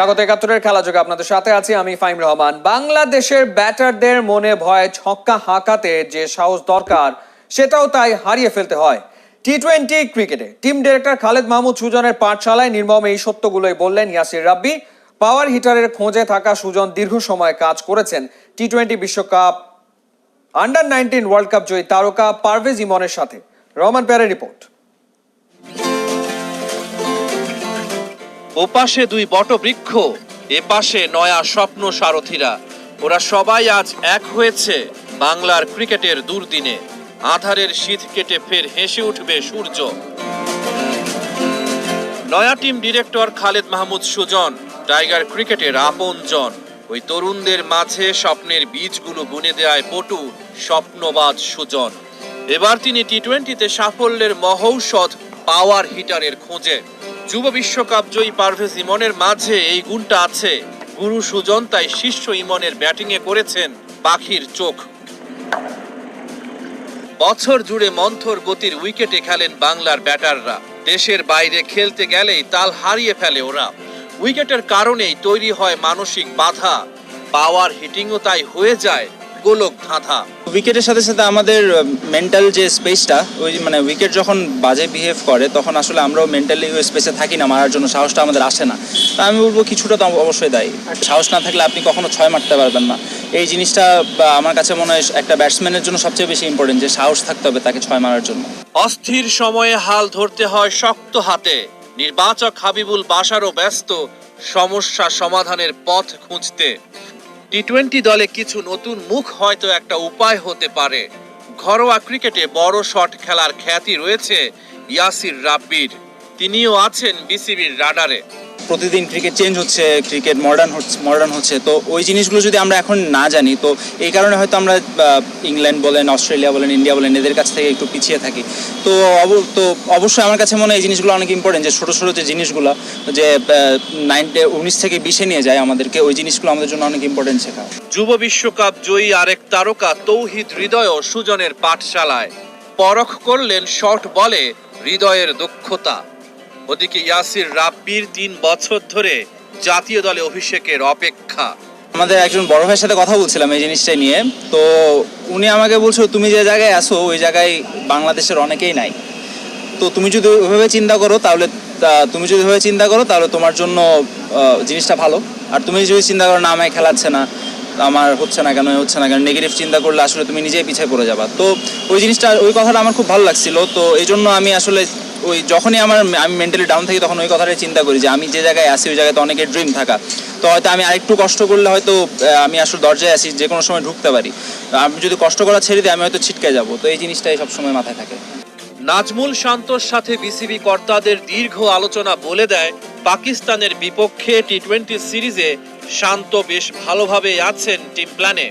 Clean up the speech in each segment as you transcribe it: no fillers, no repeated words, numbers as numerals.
স্বাগত ৭১-এর খেলা যোগে আপনাদের সাথে আছি আমি ফাহিম রহমান। বাংলাদেশের ব্যাটারদের মনে ভয় ছক্কা হাঁকাতে যে সাহস দরকার সেটাও তাই হারিয়ে ফেলতে হয় টি-20 ক্রিকেটে। টিম ডিরেক্টর খালেদ মাহমুদ সুজনের পাঠশালায় নির্মম এই সত্যগুলোই বললেন ইয়াসির রাব্বি। পাওয়ার হিটারের খোঁজে থাকা সুজন দীর্ঘ সময় কাজ করেছেন টি-20 বিশ্বকাপ আন্ডার-19 ওয়ার্ল্ড কাপ জয়ী তারকা পারভেজ ইমনের সাথে। রহমান প্যারের রিপোর্ট। ওপাশে দুই বটবৃক্ষ, এপাশে নয়া স্বপ্ন সারথীরা। ওরা সবাই আজ এক হয়েছে বাংলার ক্রিকেটের দুর্দিনে। আঁধারের শীত কেটে ফের হেসে উঠবে সূর্য। নয়া team director Khaled Mahmud Sujon tiger ক্রিকেটের আপনজন। ওই তরুণদের মাঝে স্বপ্নের বীজগুলো বুনে দেয় পটু স্বপ্নবাজ সুজন। এবার তিনি টি-20তে সাফল্যের মহৌষধ পাওয়ার হিটারের খোঁজে। যুব বিশ্বকাপ জয়ী পারভেজ ইমনের মাঝে এই গুণটা আছে। গুরু সুজন তাই শিষ্য ইমনের ব্যাটিংয়ে করেছেন পাখির চোখ। বছর জুড়ে মন্থর গতির উইকেটে খেলেন বাংলার ব্যাটাররা। দেশের বাইরে খেলতে গেলেই তাল হারিয়ে ফেলে ওরা। উইকেটের কারণেই তৈরি হয় মানসিক বাধা। পাওয়ার হিটিংও তাই হয়ে যায় গোলক ধাঁধা। উইকেটের সাথে সাথে আমাদের মেন্টাল যে স্পেসটা, ওই মানে উইকেট যখন বাজে বিহেভ করে তখন আসলে আমরাও মেন্টালি ওই স্পেসে থাকি না, মারার জন্য সাহসটা আমাদের আসে না। তা আমি বলবো কিছুটা তো অবশ্যই দায়ী। সাহস না থাকলে আপনি কখনো 6 মারতে পারবেন না। এই জিনিসটা আমার কাছে মনে হয় একটা ব্যাটসম্যানের জন্য সবচেয়ে বেশি ইম্পর্টেন্ট, যে সাহস থাকতে হবে তাকে 6 মারার জন্য। অস্থির সময়ে হাল ধরতে হয় শক্ত হাতে। নির্বাচক হাবিবুল বাশারও ব্যস্ত সমস্যা সমাধানের পথ খুঁজতে। টি-20 দলে কিছু নতুন মুখ হয়তো একটা উপায় হতে পারে। ঘরোয়া ক্রিকেটে বড় শট খেলার খ্যাতি রয়েছে ইয়াসির রাব্বির। তিনিও আছেন বিসিবির রাডারে। প্রতিদিন ক্রিকেট চেঞ্জ হচ্ছে, ক্রিকেট মডার্ন হচ্ছে, তো ওই জিনিসগুলো যদি আমরা এখন না জানি, তো এই কারণে হয়তো আমরা ইংল্যান্ড বলেন, অস্ট্রেলিয়া বলেন, ইন্ডিয়া বলেন, এদের কাছ থেকে একটু পিছিয়ে থাকি। তো অবশ্যই আমার কাছে মনে হয় এই জিনিসগুলো অনেক ইম্পর্টেন্ট, যে ছোটো ছোটো যে জিনিসগুলো যে 19 থেকে 20-এ নিয়ে যায় আমাদেরকে, ওই জিনিসগুলো আমাদের জন্য অনেক ইম্পর্টেন্ট শেখা। যুব বিশ্বকাপ জয়ী আরেক তারকা তৌহিদ হৃদয়ও সুজনের পাঠশালায় পরখ করলেন শর্ট বলে হৃদয়ের দক্ষতা। ওদিকে ইয়াসির রাব্বির 3 বছর ধরে জাতীয় দলে অভিষেকের অপেক্ষা। আমাদের একজন বড় ভাইয়ের সাথে কথা বলছিলাম এই জিনিসটা নিয়ে, তো উনি আমাকে বলছো তুমি যে জায়গায় আসো ওই জায়গায় বাংলাদেশের অনেকেই নাই। তো তুমি যদি ওইভাবে চিন্তা করো তাহলে তোমার জন্য জিনিসটা ভালো। আর তুমি যদি চিন্তা করো না আমায় খেলাচ্ছে না, আমার হচ্ছে না কেন, নেগেটিভ চিন্তা করলে আসলে তুমি নিজেই পিছিয়ে পড়ে যাবা। তো ওই কথাটা আমার খুব ভালো লাগছিল। তো এই জন্য আমি আসলে যখনই আমি মেন্টালি ডাউন থাকি তখন ওই কথাটাই চিন্তা করি যে আমি যে জায়গায় আসি ওই জায়গায় তো অনেকের ড্রিম থাকা। তো হয়তো আমি আরেকটু কষ্ট করলে হয়তো আমি আসলে দরজায় আসি, যে কোনো সময় ঢুকতে পারি। আমি যদি কষ্ট করা ছেড়ে দিই আমি হয়তো ছিটকে যাব। তো এই জিনিসটাই সবসময় মাথায় থাকে। নাজমুল শান্তর সাথে বিসিবি কর্তাদের দীর্ঘ আলোচনা বলে দেয় পাকিস্তানের বিপক্ষে টি-20 সিরিজে শান্ত বেশ ভালোভাবে আছেন টিম প্ল্যানে।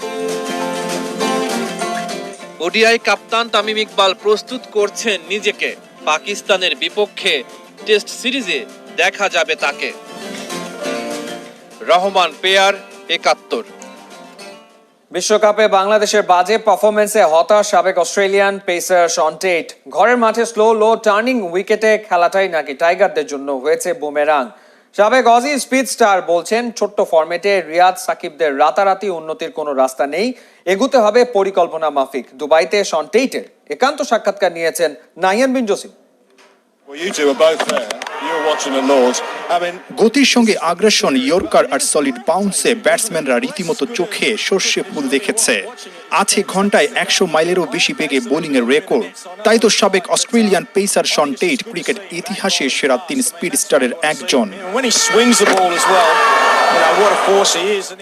ওডিআই কাপ্তান তামিম ইকবাল প্রস্তুত করছেন নিজেকে। পাকিস্তানের বিপক্ষে টেস্ট সিরিজে দেখা যাবে তাকে। রহমান পেয়ার, ৭১। বিশ্বকাপে বাংলাদেশের বাজে পারফরমেন্সে হতাশ সাবেক অস্ট্রেলিয়ান পেসার শন টেট। ঘরের মাঠে লো টার্নিং উইকেটে খেলাটাই নাকি টাইগারদের জন্য হয়েছে বুমেরাং। সাবেক অজি স্পিড স্টার বলছেন ছোট্ট ফরম্যাটে রিয়াদ সাকিবদের রাতারাতি উন্নতির কোনো রাস্তা নেই, এগুতে হবে পরিকল্পনা মাফিক। দুবাইতে শন টেটের একান্ত সাক্ষাৎকার নিয়েছেন নাহিয়ান বিন জসিম। গতির সঙ্গে আগ্রাসন, ইয়র্কার আর সলিড বাউন্সে ব্যাটসম্যানরা রীতিমতো চোখে সর্ষে ফুল দেখেছে। আছে ঘন্টায় 100 মাইলেরও বেশি বেগে বোলিং এর রেকর্ড। তাই তো সাবেক Australian pacer Shaun Tait cricket ইতিহাসে সেরা 3 স্পিড স্টারের একজন।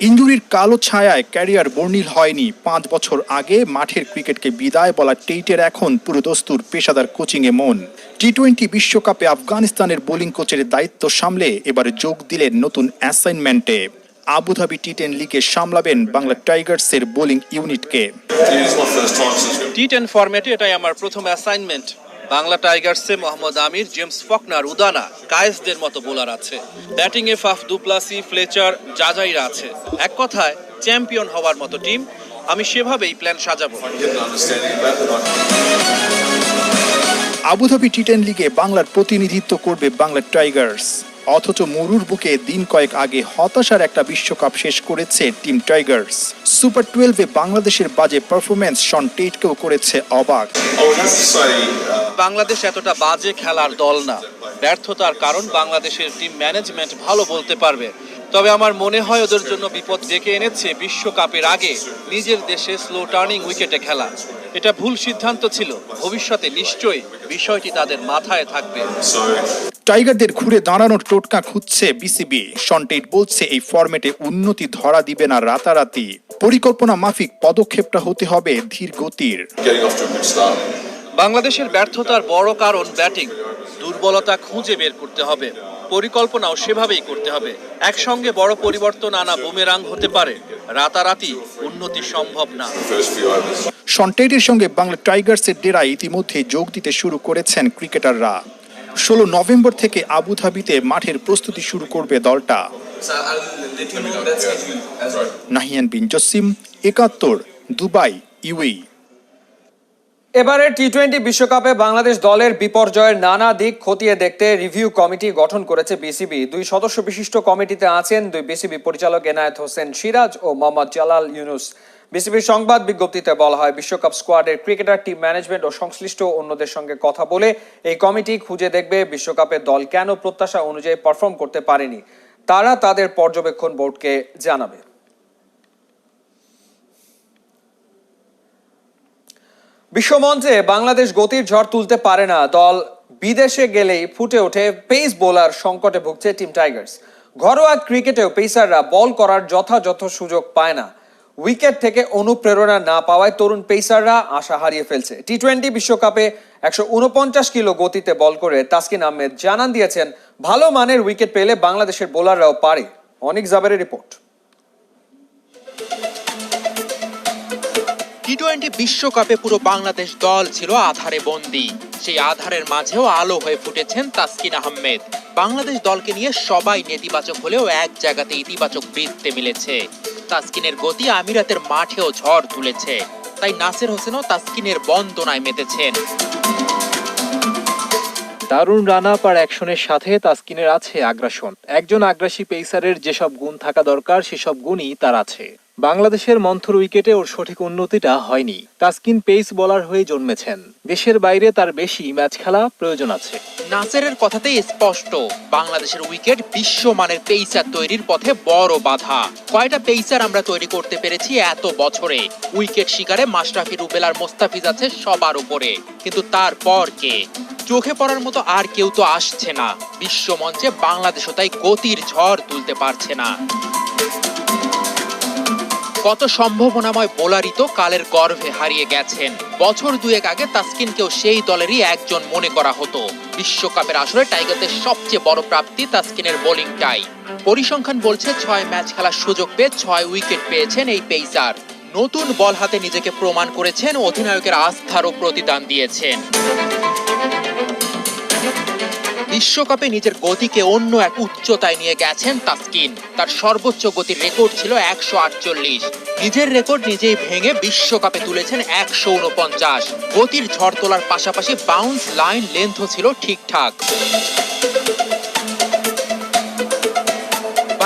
ইনজুরির কালো ছায়ায় ক্যারিয়ার বর্ণিল হয়নি। 5 বছর আগে মাঠের ক্রিকেটকে বিদায় বলা টেইটের এখন পুরোদস্তুর পেশাদার কোচিংয়ে মন। টি-20 বিশ্বকাপে আফগানিস্তানের বোলিং কোচের দায়িত্ব সামলে এবার যোগ দিলেন নতুন অ্যাসাইনমেন্টে। আবুধাবি টি-10 লিগে সামলাবেন বাংলা টাইগার্সের বোলিং ইউনিটকে। টি-10 ফরম্যাটে এটাই আমার প্রথম অ্যাসাইনমেন্ট। বাংলা টাইগার্সে মোহাম্মদ আমির, জেমস ফকনার, উদানা, কায়েসদের মতো বোলার আছে। ব্যাটিংয়ে ফাফ দুপ্লাসি, ফ্লেচার, জাজাইরা আছে। এক কথায় চ্যাম্পিয়ন হওয়ার মতো টিম। আমি সেভাবেই প্ল্যান সাজাবো। আবুধাবি টি-10 লিগে বাংলার প্রতিনিধিত্ব করবে বাংলা টাইগার্স। অথচ মরুর বুকে দিন কয়েক আগে হতাশার একটা বিশ্বকাপ শেষ করেছে টিম টাইগার্স। সুপার 12-এ বাংলাদেশের বাজে পারফরমেন্স শন টেটকেও করেছে অবাক। বাংলাদেশ এতটা বাজে খেলার দল না। ব্যর্থতার কারণ বাংলাদেশের টিম ম্যানেজমেন্ট ভালো বলতে পারবে, তবে আমার মনে হয় ওদের জন্য বিপদ ডেকে এনেছে বিশ্বকাপের আগে নিজের দেশে স্লো টার্নিং উইকেটে খেলা। এটা ভুল সিদ্ধান্ত ছিল, ভবিষ্যতে নিশ্চয়ই বিষয়টি তাদের মাথায় থাকবে। টাইগারদের ঘুরে দাঁড়ানোর টোটকা খুঁজছে বিসিবি। শন টেট বলছে এই ফরম্যাটে উন্নতি ধরা দিবে না রাতারাতি, পরিকল্পনা মাফিক পদক্ষেপটা হতে হবে ধীর গতির। বাংলাদেশের ব্যর্থতার বড় কারণ ব্যাটিং। দুর্বলতা খুঁজে বের করতে হবে, পরিকল্পনাও সেভাবেই করতে হবে। একসঙ্গে বড় পরিবর্তন আনা বুমেরাং হতে পারে, রাতারাতি উন্নতি সম্ভব না। শন টেটের সঙ্গে বাংলা টাইগার্সের ডেরায় ইতিমধ্যে যোগ দিতে শুরু করেছেন ক্রিকেটাররা। 16 নভেম্বর থেকে আবুধাবিতে মাঠের প্রস্তুতি শুরু করবে দলটা। নাহিয়ান বিন জসিম, 71, দুবাই, ইউএই। এবারের টি-20 বিশ্বকাপে বাংলাদেশ দলের বিপর্যয়ের নানা দিক খতিয়ে দেখতে রিভিউ কমিটি গঠন করেছে বিসিবি। 2 সদস্য বিশিষ্ট কমিটিতে আছেন 2 বিসিবি পরিচালক এনায়েত হোসেন সিরাজ ও মোহাম্মদ জালাল ইউনুস। বিসিবির সংবাদ বিজ্ঞপ্তিতে বলা হয়, বিশ্বকাপ স্কোয়াডের ক্রিকেটার, টিম ম্যানেজমেন্ট ও সংশ্লিষ্ট অন্যদের সঙ্গে কথা বলে এই কমিটি খুঁজে দেখবে বিশ্বকাপে দল কেন প্রত্যাশা অনুযায়ী পারফর্ম করতে পারেনি। তারা তাদের পর্যবেক্ষণ বোর্ডকে জানাবে। বিশ্বমঞ্চে বাংলাদেশ গতির ঝড় তুলতে পারে না। দল বিদেশে গেলেই ফুটে ওঠে পেস বোলার সংকটে ভুগছে টিম টাইগার্স। ঘরোয়া ক্রিকেটেও পেসাররা বল করার যথাযথ সুযোগ পায় না। উইকেট থেকে অনুপ্রেরণা না পাওয়ায় তরুণ পেসাররা আশা হারিয়ে ফেলছে। টি-20 বিশ্বকাপে 149 কিলো গতিতে বল করে তাসকিন আহমেদ জানান দিয়েছেন, ভালো মানের উইকেট পেলে বাংলাদেশের বোলাররাও পারে। অনিক জাবেরের রিপোর্ট। টি-20 বিশ্বকাপে পুরো বাংলাদেশ দল ছিল আধারে বন্দী। সেই আধারের মাঝেও আলো হয়ে ফুটেছেন তাসকিন আহমেদ। বাংলাদেশ দলকে নিয়ে সবাই নেতিবাচক হলেও এক জায়গাতে ইতিবাচক বৃত্তে মিলেছে। তাসকিনের গতি আমিরাতের মাঠেও ঝড় তুলেছে, তাই নাসির হোসেনও তাসকিনের বন্দনায় মেতেছেন। দারুণ রান আপ আর অ্যাকশনের সাথে তাসকিনের আছে আগ্রাসন। একজন আগ্রাসী পেসারের যেসব গুণ থাকা দরকার সেসব গুণই তার আছে। বাংলাদেশের মন্থর উইকেটে ওর সঠিক উন্নতিটা হয়নি। তাসকিন পেস বোলার হয়ে জন্মেছেন, দেশের বাইরে তার বেশি ম্যাচ খেলা প্রয়োজন আছে। নাসিরের কথাতেই স্পষ্ট, বাংলাদেশের উইকেট বিশ্বমানের পেসার তৈরির পথে বড় বাধা। কয়টা পেসার আমরা তৈরি করতে পেরেছি এত বছরে। উইকেট শিকারে মাশরাফি, রুবেল আর মোস্তাফিজ আছে সবার উপরে, কিন্তু তারপর কে? চোখে পড়ার মতো আর কেউ তো আসছে না। বিশ্বমঞ্চে বাংলাদেশও তাই গতির ঝড় তুলতে পারছে না। কত সম্ভাবনাময় বোলারই তো কালের গর্ভে হারিয়ে গেছেন। বছর দুয়েক আগে তাসকিনকেও সেই দলেরই একজন মনে করা হতো। বিশ্বকাপের আসরে টাইগারদের সবচেয়ে বড় প্রাপ্তি তাসকিনের বোলিংটাই। পরিসংখ্যান বলছে 6 ম্যাচ খেলার সুযোগ পেয়ে 6 উইকেট পেয়েছেন এই পেসার। নতুন বল হাতে নিজেকে প্রমাণ করেছেন, অধিনায়কের আস্থারও প্রতিদান দিয়েছেন। বিশ্বকাপে নিজের গতিকে অন্য এক উচ্চতায় নিয়ে গেছেন তাসকিন। তার সর্বোচ্চ গতির রেকর্ড ছিল 148। নিজের রেকর্ড নিজেই ভেঙে বিশ্বকাপে তুলেছেন 149। গতির ঝড় তোলার পাশাপাশি বাউন্স, লাইন, লেন্থও ছিল ঠিকঠাক।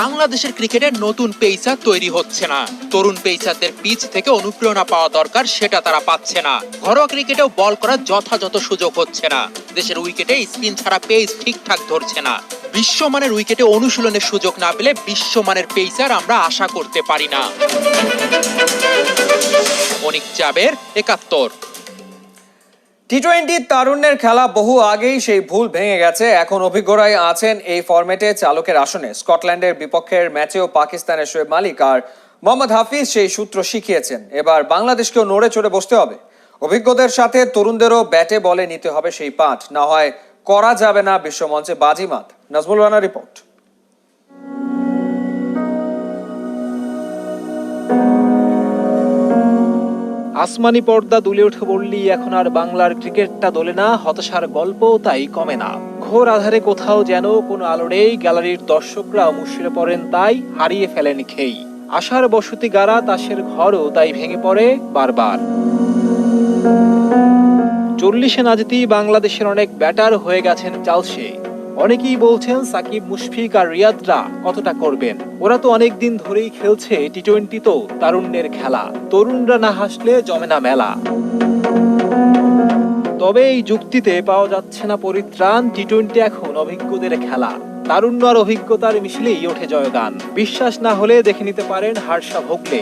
বাংলাদেশের ক্রিকেটের নতুন পেসার তৈরি হচ্ছে না। তরুণ পেসারদের পিচ থেকে অনুপ্রেরণা পাওয়া দরকার, সেটা তারা পাচ্ছে না। ঘরোয়া ক্রিকেটেও বল করার যথাযথ সুযোগ হচ্ছে না। দেশের উইকেটে স্পিন ছাড়া পেস ঠিকঠাক ধরছে না। বিশ্বমানের উইকেটে অনুশীলনের সুযোগ না পেলে বিশ্বমানের পেসার আমরা আশা করতে পারি না। অনিক জাবের, 71। টি-20 তারুণ্যের খেলা বহু আগেই সেই ভুল ভেঙে গেছে। এখন অভিজ্ঞরাই আছেন এই ফরম্যাটে চালকের আসনে। স্কটল্যান্ডের বিপক্ষের ম্যাচেও পাকিস্তানের শোয়েব মালিক আর মোহাম্মদ হাফিজ সেই সূত্র শিখিয়েছেন। এবার বাংলাদেশকেও নড়ে চড়ে বসতে হবে। অভিজ্ঞদের সাথে তরুণদেরও ব্যাটে বলে নিতে হবে সেই পাঠ, না হয় করা যাবে না বিশ্বমঞ্চে বাজিমাত। নাজমুল রানার রিপোর্ট। আসমানি পর্দা দুলে উঠে বললি এখন আর বাংলার ক্রিকেটটা দোলে না, হতাশার গল্প তাই কমে না। ঘোর আধারে কোথাও যেন কোনো আলো নেই, গ্যালারির দর্শকরা মুশড়ে পড়েন তাই হারিয়ে ফেলেন খেই। আশার বসতি গাড়া তাসের ঘরও তাই ভেঙে পড়ে বারবার। 40-এ না যেতেই বাংলাদেশের অনেক ব্যাটার হয়ে গেছেন চালসে। অনেকেই বলছেন সাকিব, মুশফিক আর রিয়াদরা কতটা করবেন। ওরা তো অনেক দিন ধরেই খেলছে টি-20, তো তারুণ্যের খেলা, তরুণরা না হাসলে জমে না মেলা। তবে এই যুক্তিতে পাওয়া যাচ্ছে না পরিত্রাণ। টি-20 এখন অভিজ্ঞদের খেলা, তারুণ্য আর অভিজ্ঞতার মিশলেই ওঠে জয়গান। বিশ্বাস না হলে দেখে নিতে পারেন হার্ষা ভোগলে।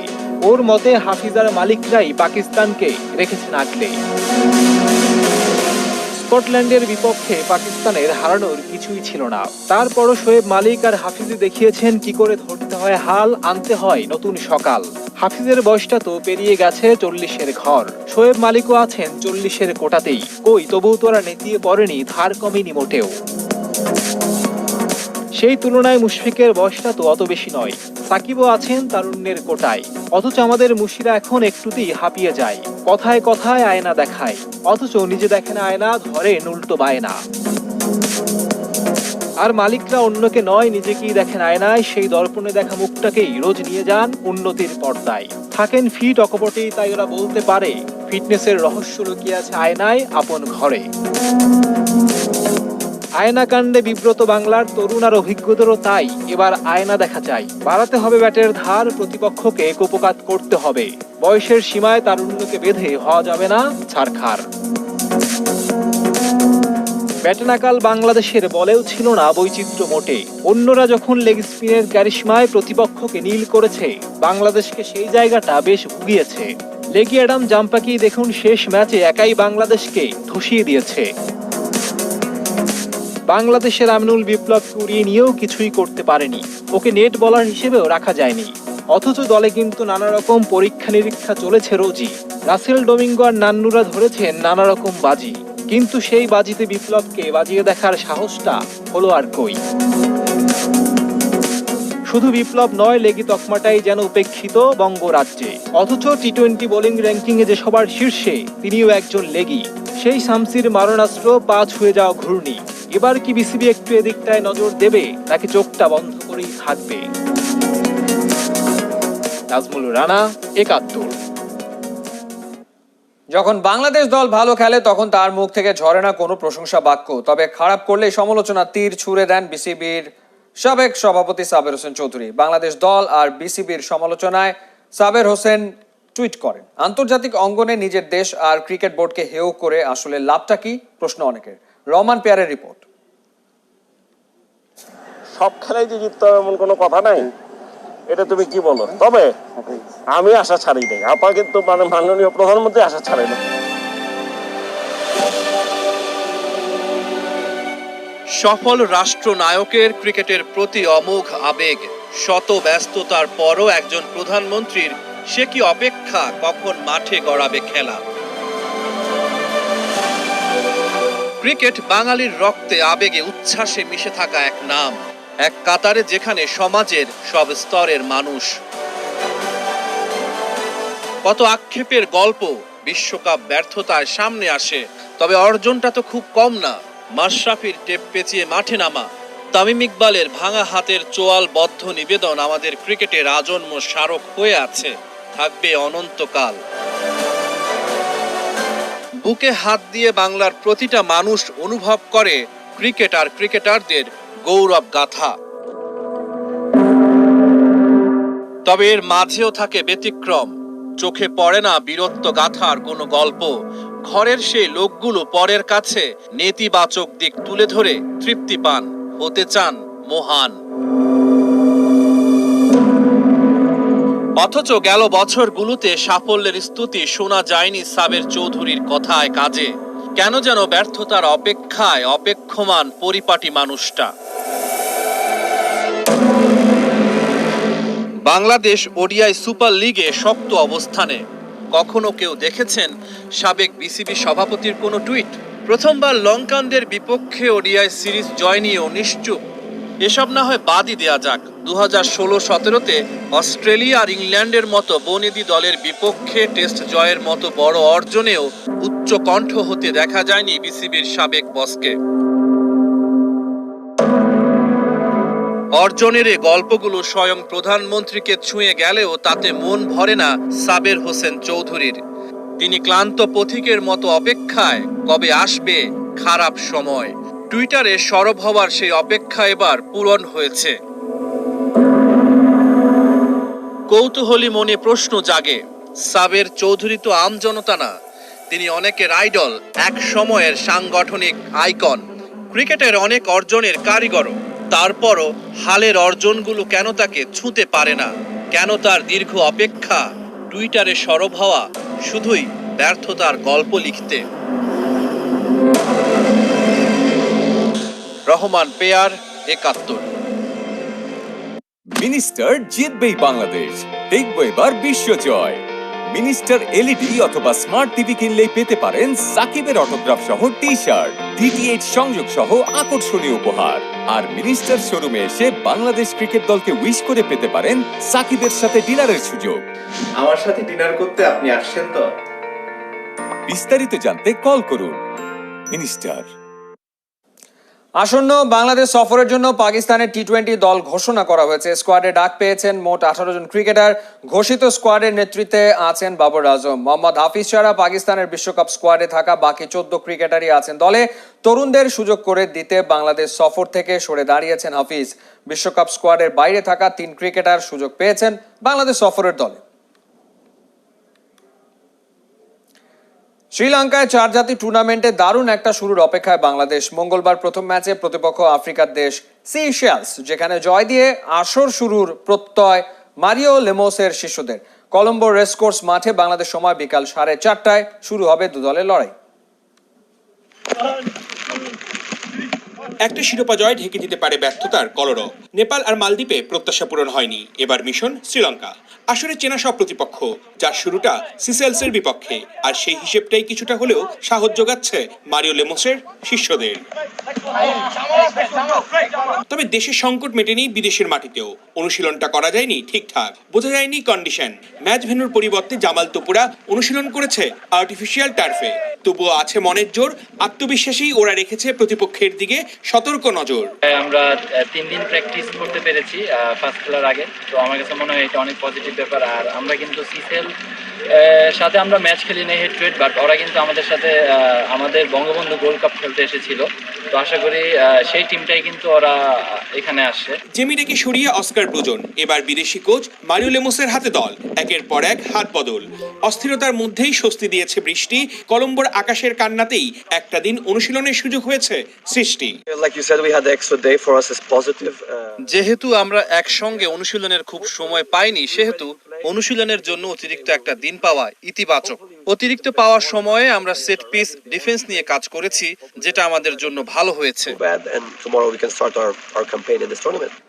ওর মতে হাফিজার মালিকরাই পাকিস্তানকে রেখেছেন আগলে। স্কটল্যান্ডের বিপক্ষে পাকিস্তানের হারানোর কিছুই ছিল না, তারপরও শোয়েব মালিক আর হাফিজি দেখিয়েছেন কি করে ধরতে হয় হাল, আনতে হয় নতুন সকাল। হাফিজের বয়সটা তো পেরিয়ে গেছে 40-এর ঘর, শোয়েব মালিকও আছেন 40-এর কোটাতেই। কই তবুও তোরা নেতিয়ে পড়েনি, ধার কমেনি মোটেও। সেই তুলনায় মুশফিকের বয়সটা তো অত বেশি নয়, সাকিবও আছেন তারুণ্যের কোটায়। অথচ আমাদের মুশিরা এখন একটুতেই হাঁপিয়ে যায়, কথায় কথায় আয়না দেখায়, অথচ নিজে দেখে না আয়না, ধরে উল্টো বায়না। আর মালিকরা অন্যকে নয়, নিজেকেই দেখেন আয়নায়, সেই দর্পণে দেখা মুখটাকেই রোজ নিয়ে যান উন্নতির পর্দায়। থাকেন ফিট অকপটেই, তাই ওরা বলতে পারে ফিটনেসের রহস্য লুকিয়ে আছে আয়নায়, আপন ঘরে। আয়না কাণ্ডে বিব্রত বাংলার তরুণ আর অভিজ্ঞদেরও তাই এবার আয়না দেখা চাই। বাড়াতে হবে ব্যাটের ধার, প্রতিপক্ষকে কুপকাত করতে হবে। বয়সের সীমায় তারুণ্যকে বেঁধে হওয়া যাবে না ছারখার। ব্যাটে নাকাল বাংলাদেশের বলেও ছিল না বৈচিত্র্য মোটে। অন্যরা যখন লেগ স্পিনের ক্যারিশমায় প্রতিপক্ষকে নীল করেছে, বাংলাদেশকে সেই জায়গাটা বেশ ভুগিয়েছে। লেগি অ্যাডাম জাম্পাকি দেখুন শেষ ম্যাচে একাই বাংলাদেশকে ধসিয়ে দিয়েছে। বাংলাদেশের আমিনুল বিপ্লবকে উড়িয়ে নিয়েও কিছুই করতে পারেনি, ওকে নেট বলার হিসেবেও রাখা যায়নি। অথচ দলে কিন্তু নানা রকম পরীক্ষা নিরীক্ষা চলেছে রোজই। রাসেল ডোমিঙ্গো আর নান্নুরা ধরেছেন নানা রকম বাজি, কিন্তু সেই বাজিতে বিপ্লবকে বাজিয়ে দেখার সাহসটা হলো আর কই। শুধু বিপ্লব নয়, লেগি তকমাটাই যেন উপেক্ষিত বঙ্গরাজ্যে। অথচ টি-20 বোলিং র্যাঙ্কিংয়ে যে সবার শীর্ষে, তিনিও একজন লেগি। সেই শামসির মারণাস্ত্র পা ছুঁয়ে যাওয়া ঘূর্ণি। এবার কি বিসিবি একটু এদিকটায় নজর দেবে, নাকি চোখটা বন্ধ করেই থাকবে? নাজমুল রানা, ৭১। যখন বাংলাদেশ দল ভালো খেলে তখন তার মুখ থেকে ঝরে না কোনো প্রশংসা বাক্য, তবে খারাপ করলে সমালোচনা তীর ছুঁড়ে দেন বিসিবির সাবেক সভাপতি সাবের হোসেন চৌধুরী। বাংলাদেশ দল আর বিসিবির সমালোচনায় সাবের হোসেন টুইট করেন, আন্তর্জাতিক অঙ্গনে নিজের দেশ আর ক্রিকেট বোর্ডকে হেয় করে আসলে লাভটা কি, প্রশ্ন অনেকের। রহমান পেয়ারের রিপোর্ট। সব খেলায় যে জিততে হবে এমন কোনো কথা নাই, এটা তুমি কি বলো? তবে আমি আশা ছাড়ি নাই, আপা কিন্তু মাননীয় প্রধানমন্ত্রী আশা ছাড়ে না। সফল রাষ্ট্রনায়কের ক্রিকেটের প্রতি অমোঘ আবেগ, শত ব্যস্ততার পরও একজন প্রধানমন্ত্রীর সে কি অপেক্ষা কখন মাঠে গড়াবে খেলা। ক্রিকেট বাঙালির রক্তে, আবেগে, উচ্ছ্বাসে মিশে থাকা এক নাম, এক কাতারে যেখানে সমাজের সব স্তরের মানুষ। কত আক্ষেপের গল্প বিশ্বকাপ ব্যর্থতায় সামনে আসে, তবে অর্জনটা তো খুব কম না। মাশরাফির টেপ পেঁচিয়ে মাঠে নামা, তামিম ইকবালের ভাঙা হাতের চোয়ালবদ্ধ নিবেদন আমাদের ক্রিকেটের আজন্ম স্মারক হয়ে আছে, থাকবে অনন্তকাল। বুকে হাত দিয়ে বাংলার প্রতিটা মানুষ অনুভব করে ক্রিকেট আর ক্রিকেটারদের গৌরব গাথা। তবে এর মাঝেও থাকে ব্যতিক্রম, চোখে পড়ে না বীরত্ব গাথার কোনো গল্প। ঘরের সেই লোকগুলো পরের কাছে নেতিবাচক দিক তুলে ধরে তৃপ্তি পান, হতে চান মহান। অথচ গেল বছরগুলোতে সাফল্যের স্তুতি শোনা যায়নি সাবের চৌধুরীর কথায় কাজে। কেন যেন ব্যর্থতার অপেক্ষায় অপেক্ষমান পরিপাটি মানুষটা। বাংলাদেশ ওডিআই সুপার লিগে শক্ত অবস্থানে। কখনো কেউ দেখেছেন সাবেক বিসিবি সভাপতির কোনো টুইট? প্রথমবার লঙ্কানদের বিপক্ষে ওডিআই সিরিজ জয় নিয়েও নিশ্চুপ। এসব না হয় বাদই দেয়া যাক, 2016-17-তে অস্ট্রেলিয়া আর ইংল্যান্ডের মতো বনেদি দলের বিপক্ষে টেস্ট জয়ের মতো বড় অর্জনেও উচ্চ কণ্ঠ হতে দেখা যায়নি বিসিবির সাবেক বসকে। অর্জনের এ গল্পগুলো স্বয়ং প্রধানমন্ত্রীকে ছুঁয়ে গেলেও তাতে মন ভরে না সাবের হোসেন চৌধুরীর। তিনি ক্লান্ত পথিকের মতো অপেক্ষায়, কবে আসবে খারাপ সময়। টুইটারে সরব হওয়ার সেই অপেক্ষা এবার পূরণ হয়েছে। কৌতূহলী মনে প্রশ্ন জাগে, সাবের চৌধুরী তো আমজনতা না, তিনি অনেকের আইডল, এক সময়ের সাংগঠনিক আইকন, ক্রিকেটের অনেক অর্জনের কারিগরও। তারপরও হালের অর্জনগুলো কেন তাকে ছুঁতে পারে না? কেন তার দীর্ঘ অপেক্ষা? টুইটারে সরব হওয়া শুধুই ব্যর্থতার গল্প লিখতে। রহমান পেয়ার, ৭১। মিনিস্টার জিতবেই বাংলাদেশ, দেখবো এবার বিশ্বজয়। মিনিস্টার এলইডি অথবা স্মার্ট টিভি কিনলেই পেতে পারেন সাকিবের অটোগ্রাফ সহ টি শার্ট, ডিটিএইচ সংযোগ সহ আকর্ষণীয় উপহার। আর মিনিস্টার শোরুমে এসে বাংলাদেশ ক্রিকেট দলকে উইশ করে পেতে পারেন সাকিবের সাথে ডিনারের সুযোগ। আমার সাথে ডিনার করতে আপনি আসছেন তো? বিস্তারিত জানতে কল করুন। মিনিস্টার। আসন্ন বাংলাদেশ সফরের জন্য পাকিস্তানের টি-20 দল ঘোষণা করা হয়েছে। স্কোয়াডে ডাক পেয়েছেন মোট 18 জন ক্রিকেটার। ঘোষিত স্কোয়াডের নেতৃত্বে আছেন বাবর আজম, মোহাম্মদ হাফিজ ছাড়া পাকিস্তানের বিশ্বকাপ স্কোয়াডে থাকা বাকি 14 ক্রিকেটারই আছেন দলে। তরুণদের সুযোগ করে দিতে বাংলাদেশ সফর থেকে সরে দাঁড়িয়েছেন হাফিজ। বিশ্বকাপ স্কোয়াডের বাইরে থাকা 3 ক্রিকেটার সুযোগ পেয়েছেন বাংলাদেশ সফরের দলে। শ্রীলঙ্কায় 4 জাতি টুর্নামেন্টে দারুণ একটা শুরুর অপেক্ষায় বাংলাদেশ। মঙ্গলবার প্রথম ম্যাচে প্রতিপক্ষ আফ্রিকার দেশ সিশেলস, যেখানে জয় দিয়ে আসর শুরুর প্রত্যয় মারিও লেমোসের শিষ্যদের। কলম্বো রেসকোর্স মাঠে বাংলাদেশ সময় বিকাল 4:30টায় শুরু হবে দু দলের লড়াই। একটা শিরোপা জয় ঢেকে দিতে পারে ব্যর্থতার কলরব। নেপাল আর মালদ্বীপে প্রত্যাশা পূরণ হয়নি, এবার মিশন শ্রীলঙ্কা। আসলে চেনা সব প্রতিপক্ষ, যার শুরুটা সিসেলসের বিপক্ষে, আর সেই হিসেবটাই কিছুটা হলেও সাহস যোগাচ্ছে মারিও লেমোসের শিষ্যদের। তবে দেশের সংকট মেটেনি বিদেশের মাটিতেও। অনুশীলনটা করা যায়নি ঠিকঠাক, বোঝা যায়নি কন্ডিশন। ম্যাচ ভেন্যুর পরিবর্তে জামাল তোপুরা অনুশীলন করেছে আর্টিফিশিয়াল টার্ফে। তবুও আছে মনের জোর, আত্মবিশ্বাসী ওরা রেখেছে প্রতিপক্ষের দিকে সতর্ক নজর। আমরা 3 দিন প্র্যাকটিস করতে পেরেছি ফার্স্ট খেলার আগে, তো আমার কাছে মনে হয় এটা অনেক পজিটিভ ব্যাপার। আর আমরা কিন্তু সিসেল সাথে আমরা ম্যাচ খেলি না হেড টু হেড, বাট ওরা কিন্তু আমাদের সাথে আমাদের বঙ্গবন্ধু গোল্ড কাপ খেলতে এসেছিল, তো আশা করি সেই টিমটাই কিন্তু ওরা এখানে আসছে। জেমিরেকে সরিয়ে অস্কার ব্রুজন, এবার বিদেশি কোচ মারিও লেমোসের হাতে দল। একের পর এক হাত বদল। অস্থিরতার মধ্যেই স্বস্তি দিয়েছে বৃষ্টি। কলম্বোর আকাশের কান্নাতেই একটা দিন অনুশীলনের সুযোগ হয়েছে সৃষ্টি। যেহেতু আমরা একসঙ্গে অনুশীলনের খুব সময় পাইনি, সেহেতু অনুশীলনের জন্য অতিরিক্ত একটা দিন পাওয়া ইতিবাচক। অতিরিক্ত পাওয়ার সময়ে আমরা সেট পিস ডিফেন্স নিয়ে কাজ করেছি, যেটা আমাদের জন্য ভালো হয়েছে।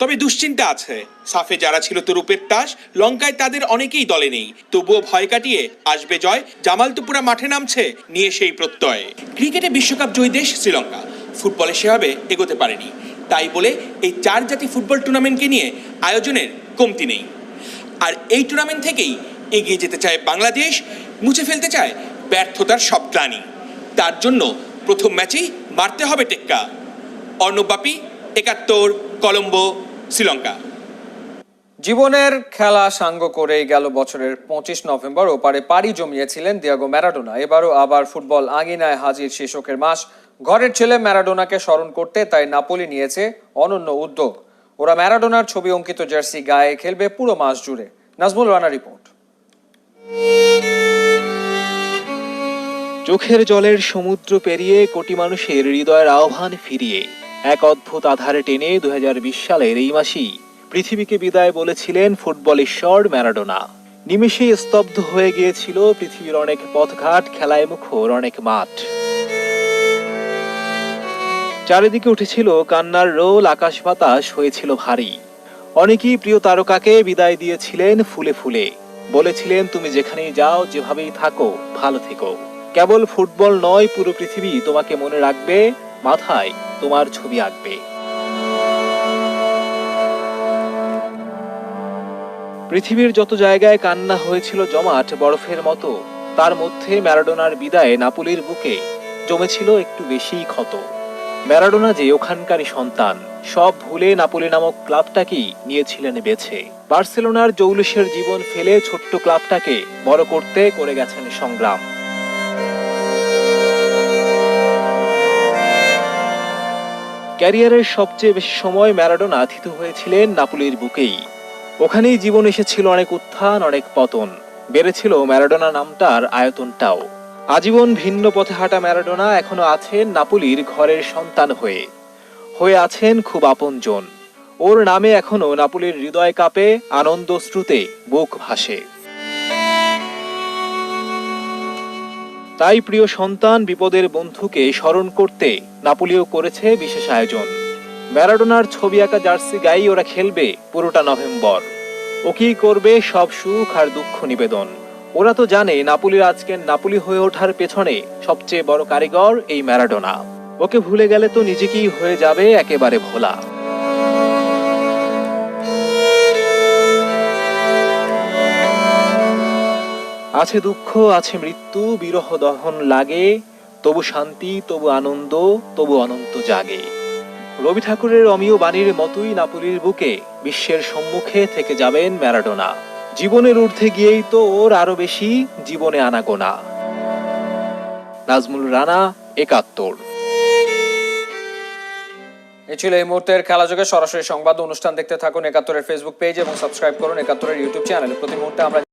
তবে দুশ্চিন্তা আছে। সাফে যারা ছিল তরুপের তাস, লঙ্কায় তাদের অনেকেই দলে নেই। তবুও ভয় কাটিয়ে আসবে জয়। জামাল তোপুরা মাঠে নামছে নিয়ে সেই প্রত্যয়। ক্রিকেটে বিশ্বকাপ জয়ী দেশ শ্রীলঙ্কা ফুটবলে সেভাবে এগোতে পারেনি, তাই বলে এই 4 জাতি ফুটবল টুর্নামেন্টকে নিয়ে আয়োজনের কমতি নেই। আর এই টুর্নামেন্ট থেকেই এগিয়ে যেতে চায় বাংলাদেশ, মুছে ফেলতে চায় ব্যর্থতার সব গ্লানি। তার জন্য প্রথম ম্যাচেই মারতে হবে টেক্কা। অর্ণব বাপি, ৭১, কলম্বো, শ্রীলঙ্কা। জীবনের খেলা সাঙ্গ করেই গেল বছরের 25 নভেম্বর ওপারে পাড়ি জমিয়েছিলেন দিয়েগো ম্যারাডোনা। এবারও আবার ফুটবল আঙিনায় হাজির শীর্ষকের মাস। ঘরের ছেলে ম্যারাডোনাকে স্মরণ করতে তাই নাপোলি নিয়েছে অনন্য উদ্যোগ। ওরা ম্যারাডোনার ছবি অঙ্কিত জার্সি গায়ে খেলবে পুরো মাস জুড়ে। নাজমুল রানা রিপোর্ট। চোখের জলের সমুদ্র পেরিয়ে কোটি মানুষের হৃদয়ের আহ্বান ফিরিয়ে এক অদ্ভুত আধারে টেনে 2020 সালের এই মাসেই পৃথিবীকে বিদায় বলেছিলেন ফুটবল ঈশ্বর ম্যারাডোনা। নিমেষেই স্তব্ধ হয়ে গিয়েছিল পৃথিবীর অনেক পথঘাট, খেলায় মুখর অনেক মাঠ। চারিদিকে উঠেছিল কান্নার রোল, আকাশ বাতাস হয়েছিল ভারী। অনেকেই প্রিয় তারকাকে বিদায় দিয়েছিলেন ফুলে ফুলে, বলেছিলেন তুমি যেখানেই যাও, যেভাবেই থাকো, ভালো থেকো। কেবল ফুটবল নয়, পুরো পৃথিবী তোমাকে মনে রাখবে, মাথায় তোমার ছবি আঁকবে। পৃথিবীর যত জায়গায় কান্না হয়েছিল জমাট বরফের মতো, তার মধ্যে ম্যারাডোনার বিদায়ে নাপোলির বুকে জমেছিল একটু বেশিই ক্ষত। ম্যারাডোনা যে ওখানকারই সন্তান, সব ভুলে নাপোলি নামক ক্লাবটাকেই নিয়েছিলেন বেছে। বার্সেলোনার জৌলুসের জীবন ফেলে ছোট্ট ক্লাবটাকে বড় করতে করে গেছেন সংগ্রাম। ক্যারিয়ারের সবচেয়ে বেশি সময় ম্যারাডোনা থিতু হয়েছিলেন নাপোলির বুকেই। ওখানেই জীবন এসেছিল অনেক উত্থান, অনেক পতন, বেড়েছিল ম্যারাডোনা নামটার আয়তনটাও। আজীবন ভিন্ন পথে হাঁটা ম্যারাডোনা এখনো আছেন নাপোলির ঘরের সন্তান হয়ে আছেন খুব আপনজন। ওর নামে এখনো নাপোলির হৃদয় কাঁপে, আনন্দ স্রোতে বুক ভাসে। তাই প্রিয় সন্তান, বিপদের বন্ধুকে স্মরণ করতে নাপোলিও করেছে বিশেষ আয়োজন। ম্যারাডোনার ছবি আঁকা জার্সি গায়ে ওরা খেলবে পুরোটা নভেম্বর। ওকেই করবে সব সুখ আর দুঃখ নিবেদন। ওরা তো জানে নাপোলির আজকের নাপোলি হয়ে ওঠার পেছনে সবচেয়ে বড় কারিগর এই ম্যারাডোনা। ওকে ভুলে গেলে তো নিজেকেই হয়ে যাবে একেবারে ভোলা। আছে দুঃখ, আছে মৃত্যু, বিরহ দহন লাগে, তবু শান্তি, তবু আনন্দ, তবু অনন্ত জাগে। রবি ঠাকুরের অমীয় বাণীর মতোই নাপোলির বুকে বিশ্বের সম্মুখে থেকে যাবেন ম্যারাডোনা। জীবনের ঊর্ধ্বে গিয়েই তো ওর আরো বেশি জীবনে আনাগোনা। নাজমুল রানা, ৭১। এই ছিল এই মুহূর্তের খেলাযোগে সরাসরি সংবাদ অনুষ্ঠান। দেখতে থাকুন ৭১-এর ফেসবুক পেজ এবং সাবস্ক্রাইব করুন ৭১-এর ইউটিউব চ্যানেলে। প্রতি মুহূর্তে আমরা